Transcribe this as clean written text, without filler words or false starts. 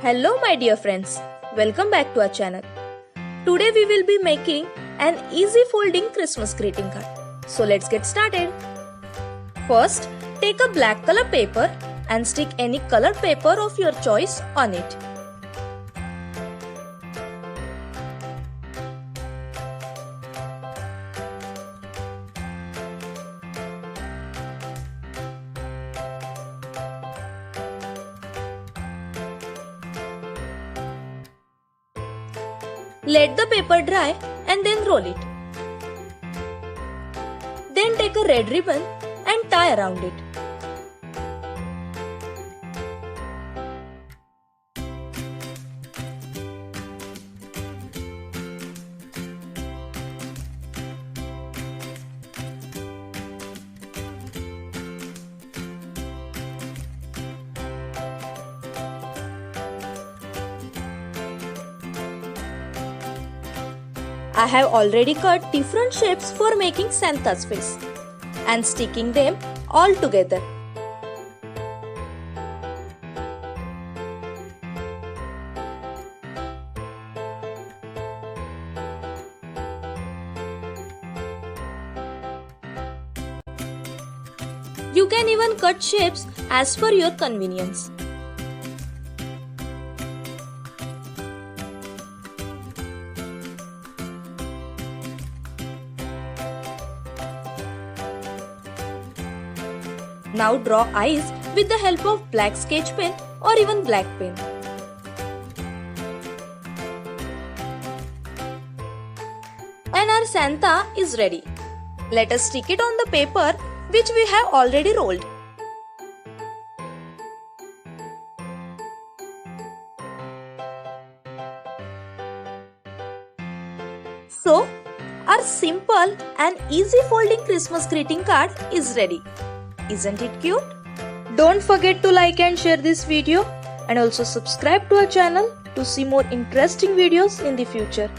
Hello my dear friends, welcome back to our channel. Today we will be making an easy folding Christmas greeting card. So let's get started. First, take a black color paper and stick any color paper of your choice on it. Let the paper dry and then roll it. Then take a red ribbon and tie around it. I have already cut different shapes for making Santa's face and sticking them all together. You can even cut shapes as per your convenience. Now draw eyes with the help of black sketch pen or even black pen. And our Santa is ready. Let us stick it on the paper which we have already rolled. So, our simple and easy folding Christmas greeting card is ready. Isn't it cute? Don't forget to like and share this video and also subscribe to our channel to see more interesting videos in the future.